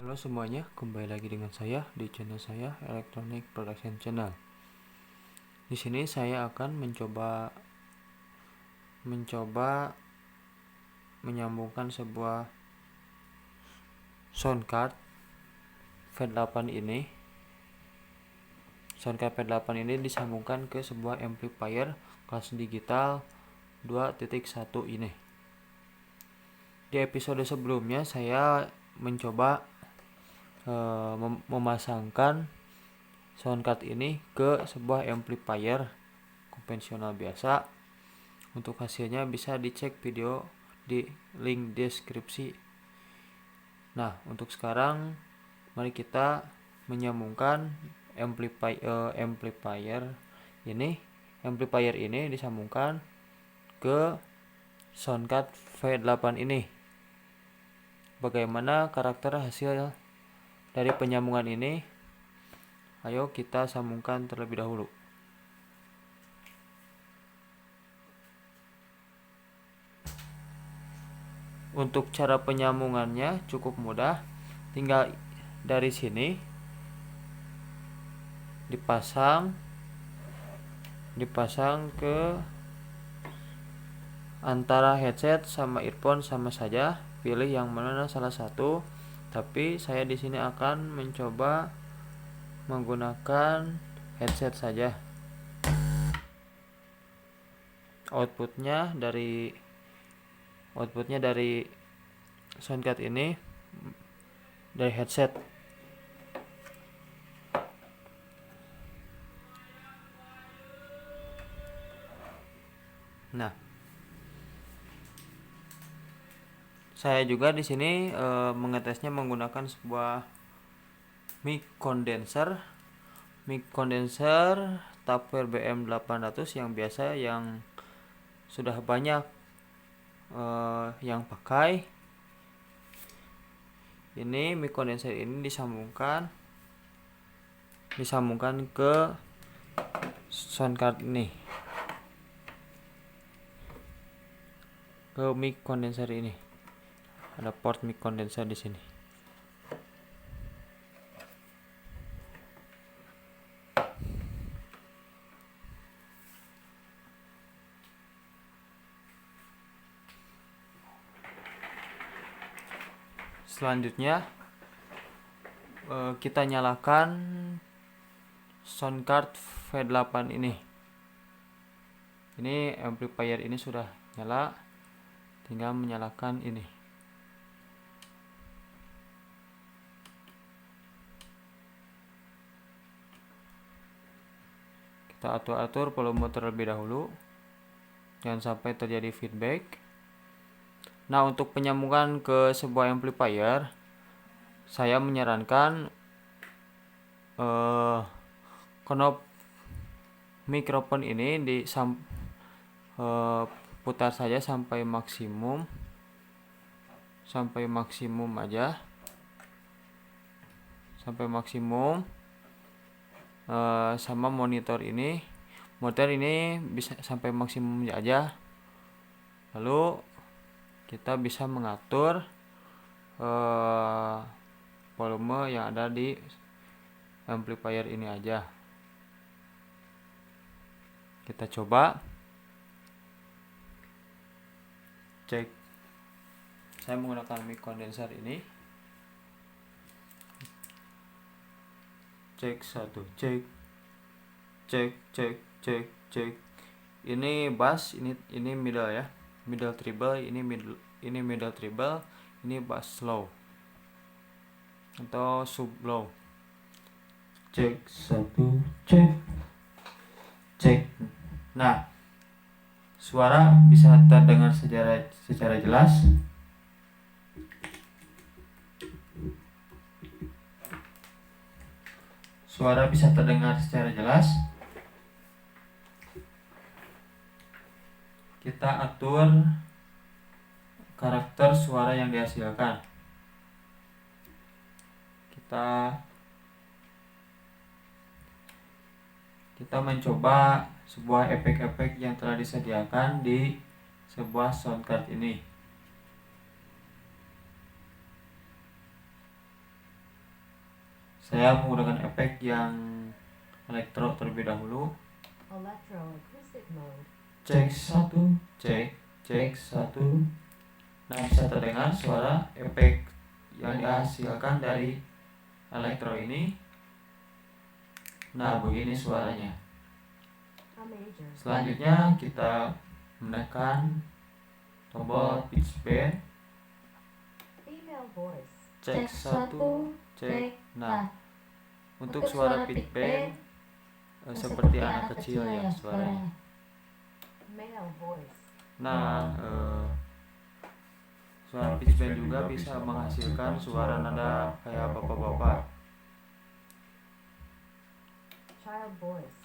Halo semuanya, kembali lagi dengan saya di channel saya Electronic Production Channel. Di sini saya akan mencoba menyambungkan sebuah sound card V8 ini. Sound card V8 ini disambungkan ke sebuah amplifier kelas digital 2.1 ini. Di episode sebelumnya saya mencoba memasangkan sound card ini ke sebuah amplifier konvensional biasa. Untuk hasilnya bisa dicek video di link deskripsi. Nah, untuk sekarang mari kita menyambungkan amplifier ini disambungkan ke sound card V8 ini. Bagaimana karakter hasil dari penyambungan ini? Ayo kita sambungkan terlebih dahulu. Untuk cara penyambungannya cukup mudah, tinggal dari sini dipasang ke antara headset sama earphone sama saja, pilih yang mana salah satu. Tapi saya di sini akan mencoba menggunakan headset saja. Outputnya dari sound card ini dari headset. Nah, saya juga di sini mengetesnya menggunakan sebuah mic condenser Tupperware BM800 yang biasa, yang sudah banyak yang pakai. Ini mic condenser ini disambungkan ke sound card ini, ke mic condenser ini. Ada port mic condenser di sini. Selanjutnya kita nyalakan sound card V8 ini. Ini amplifier ini sudah nyala, tinggal menyalakan ini. Kita atur volume terlebih dahulu, jangan sampai terjadi feedback. Nah, untuk penyambungan ke sebuah amplifier, saya menyarankan knob mikrofon ini putar saja sampai maksimum aja, sama monitor ini bisa sampai maksimum aja. Lalu kita bisa mengatur volume yang ada di amplifier ini aja. Kita coba cek. Saya menggunakan mic condenser ini. Cek 1, cek. Ini bass, ini middle ya. Middle treble, ini middle treble, ini bass low atau sub low. Cek 1, cek. Nah, suara bisa terdengar secara jelas. Kita atur karakter suara yang dihasilkan. Kita mencoba sebuah efek-efek yang telah disediakan di sebuah sound card ini. Saya menggunakan efek yang elektro terlebih dahulu. Electroacoustic mode. Cek satu, cek satu. Nah, bisa terdengar suara efek yang dihasilkan dari elektro ini. Nah, begini suaranya. Selanjutnya kita menekan tombol pitch bend. Female voice. Cek satu, cek. Nah, untuk suara pitch bend seperti anak kecil ya suaranya. Male voice. Nah, suara pitch bend juga bisa menghasilkan suara nada kayak bapak-bapak. Child voice.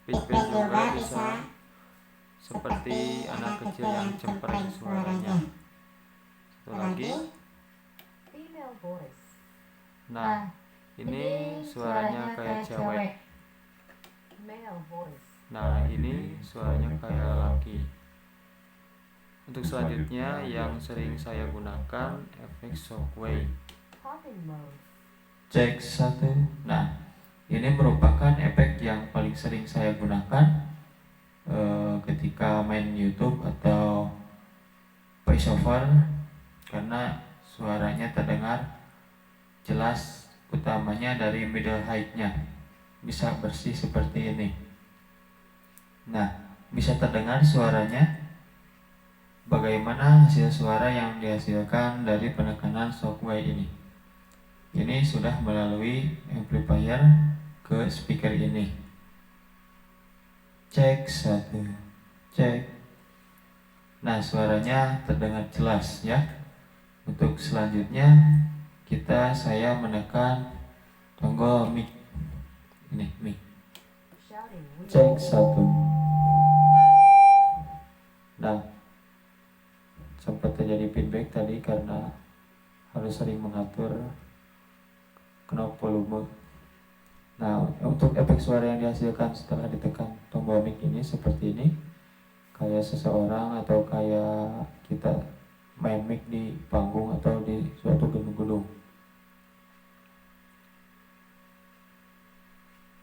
Pitch bend juga bisa seperti anak kecil yang cempreng suaranya. Satu lagi. Female voice. Nah, ini suaranya kayak cewek. Male voice. Nah, ini suaranya kayak laki. Untuk selanjutnya yang sering saya gunakan efek shockwave. Talking mode. Cek satu. Nah, ini merupakan efek yang paling sering saya gunakan ketika main YouTube atau voiceover, karena suaranya terdengar jelas, utamanya dari middle height-nya bisa bersih seperti ini. Nah, bisa terdengar suaranya. Bagaimana hasil suara yang dihasilkan dari penekanan shockwave ini? Ini sudah melalui amplifier ke speaker ini. Cek satu, cek. Nah, suaranya terdengar jelas ya. Untuk selanjutnya saya menekan tombol mic. Ini mic. Cek satu. Nah, sempat terjadi feedback tadi karena harus sering mengatur knob volume. Nah, untuk efek suara yang dihasilkan setelah ditekan tombol mic ini seperti ini, kayak seseorang atau kayak kita main mic di panggung atau di suatu gedung-gedung.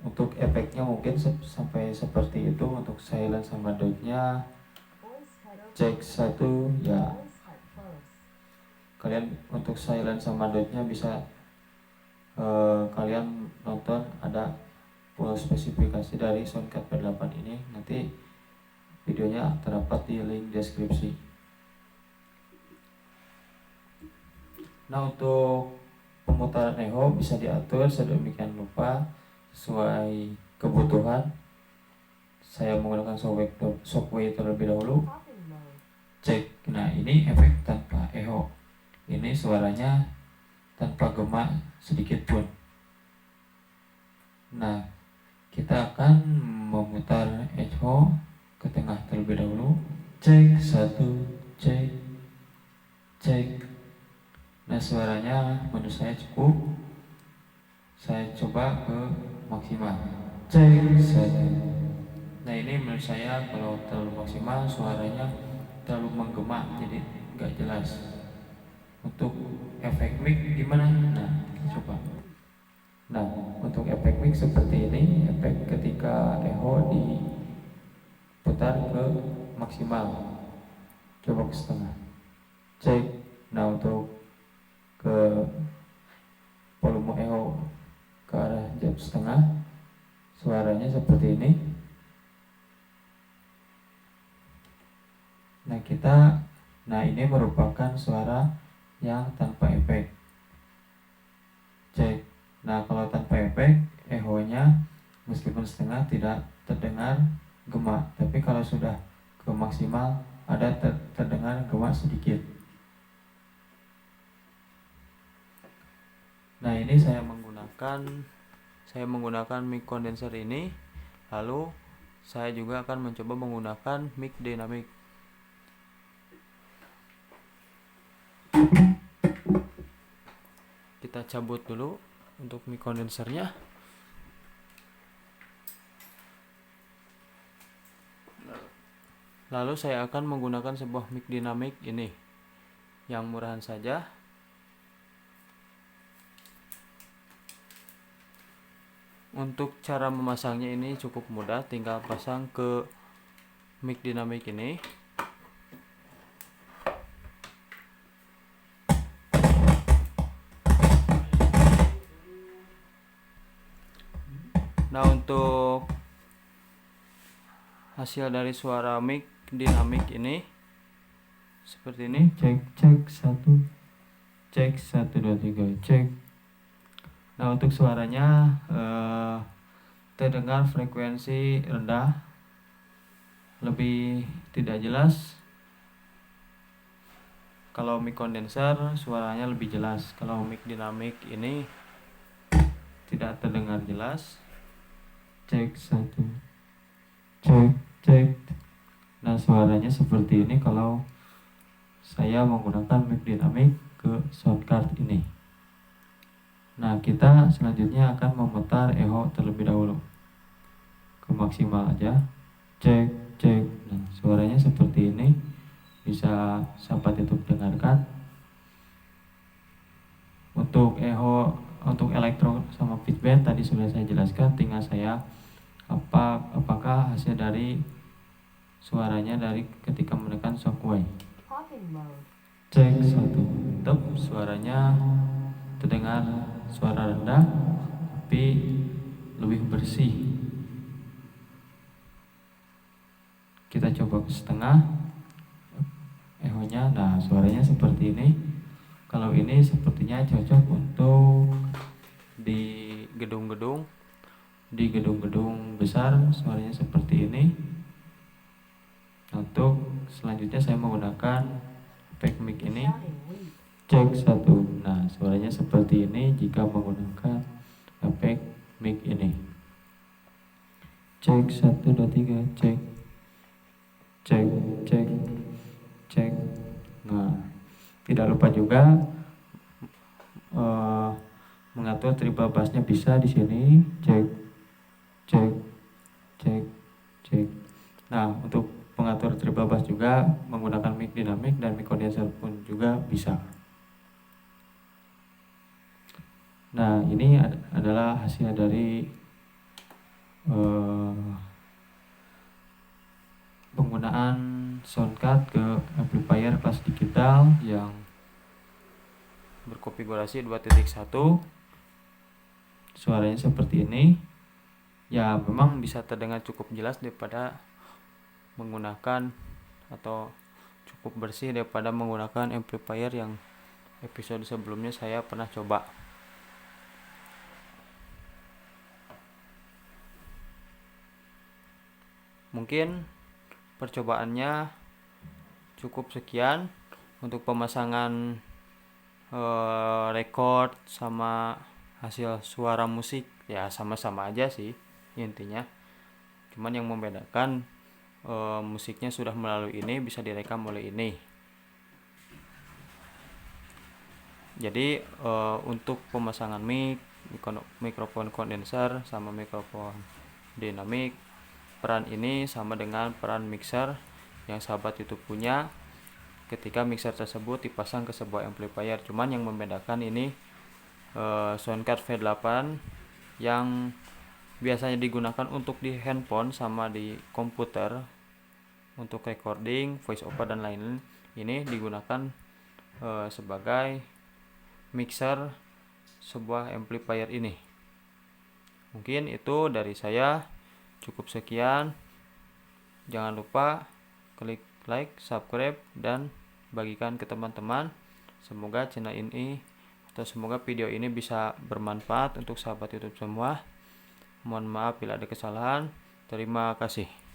Untuk efeknya mungkin sampai seperti itu. Untuk silent sama dot-nya cek satu ya. Kalian untuk silent sama dot-nya bisa kalian nonton, ada full spesifikasi dari Soundcard P8 ini. Nanti videonya terdapat di link deskripsi. Nah, untuk pemutaran echo bisa diatur sedemikian rupa sesuai kebutuhan. Saya menggunakan shockwave terlebih dahulu. Cek. Nah, ini efek tanpa echo. Ini suaranya tanpa gema sedikit pun. Nah, kita akan memutar echo ke tengah terlebih dahulu. Cek satu, cek, cek. Nah, suaranya menurut saya cukup. Saya coba ke maksimal. Cek satu. Nah, ini menurut saya kalau terlalu maksimal suaranya terlalu menggema, jadi nggak jelas. Untuk efek mic gimana? Nah, coba. Nah, untuk efek mic seperti ini, efek ketika echo diputar ke maksimal. Coba ke setengah. Cek. Nah, untuk ke volume echo ke arah jam setengah, suaranya seperti ini. Nah, ini merupakan suara yang tanpa efek. Cek. Nah, kalau tanpa efek, echo-nya meskipun setengah tidak terdengar gema, tapi kalau sudah ke maksimal ada terdengar gema sedikit. Nah, ini saya menggunakan mic condenser ini. Lalu saya juga akan mencoba menggunakan mic dynamic. Kita cabut dulu untuk mic condensernya. Lalu saya akan menggunakan sebuah mic dynamic ini yang murahan saja. Untuk cara memasangnya ini cukup mudah, tinggal pasang ke mic dinamik ini. Nah, untuk hasil dari suara mic dinamik ini seperti ini. Cek cek 1, cek 1 2 3 cek. Nah, untuk suaranya terdengar frekuensi rendah, lebih tidak jelas. Kalau mic kondenser suaranya lebih jelas. Kalau mic dinamik ini tidak terdengar jelas. Cek 1, cek cek. Nah, suaranya seperti ini kalau saya menggunakan mic dinamik ke sound card ini. Nah, kita selanjutnya akan memutar echo terlebih dahulu ke maksimal aja. Cek cek. Nah, suaranya seperti ini, bisa sahabat YouTube dengarkan. Untuk echo, untuk elektro sama pitch bend tadi sudah saya jelaskan, tinggal saya apakah hasil dari suaranya dari ketika menekan shockwave. Talking mode. Cek 1, tetap suaranya terdengar suara rendah tapi lebih bersih. Kita coba ke setengah echonya. Nah, suaranya seperti ini. Kalau ini sepertinya cocok untuk di gedung-gedung besar, suaranya seperti ini. Untuk selanjutnya saya menggunakan efek mic ini. Sounding weak. Cek 1. Nah, suaranya seperti ini jika menggunakan efek mic ini. Cek 1 2 3 cek. Cek cek cek. Nah, tidak lupa juga mengatur treble bassnya bisa di sini. Cek cek cek cek. Nah, untuk pengatur treble bass juga menggunakan mic dinamik dan mic condenser pun juga bisa. Nah, ini adalah hasil dari penggunaan sound card ke amplifier kelas digital yang berkonfigurasi 2.1. Suaranya seperti ini. Ya, memang bisa terdengar cukup jelas daripada menggunakan atau cukup bersih daripada menggunakan amplifier yang episode sebelumnya saya pernah coba. Mungkin percobaannya cukup sekian. Untuk pemasangan record sama hasil suara musik ya sama-sama aja sih intinya. Cuman yang membedakan musiknya sudah melalui ini, bisa direkam oleh ini. Jadi untuk pemasangan mic, mikrofon kondenser sama mikrofon dinamik, peran ini sama dengan peran mixer yang sahabat YouTube punya ketika mixer tersebut dipasang ke sebuah amplifier. Cuman yang membedakan ini soundcard V8 yang biasanya digunakan untuk di handphone sama di komputer untuk recording, voice over dan lain-lain, ini digunakan sebagai mixer sebuah amplifier ini. Mungkin itu dari saya, cukup sekian. Jangan lupa klik like, subscribe, dan bagikan ke teman-teman. Semoga channel ini atau semoga video ini bisa bermanfaat untuk sahabat YouTube semua. Mohon maaf bila ada kesalahan. Terima kasih.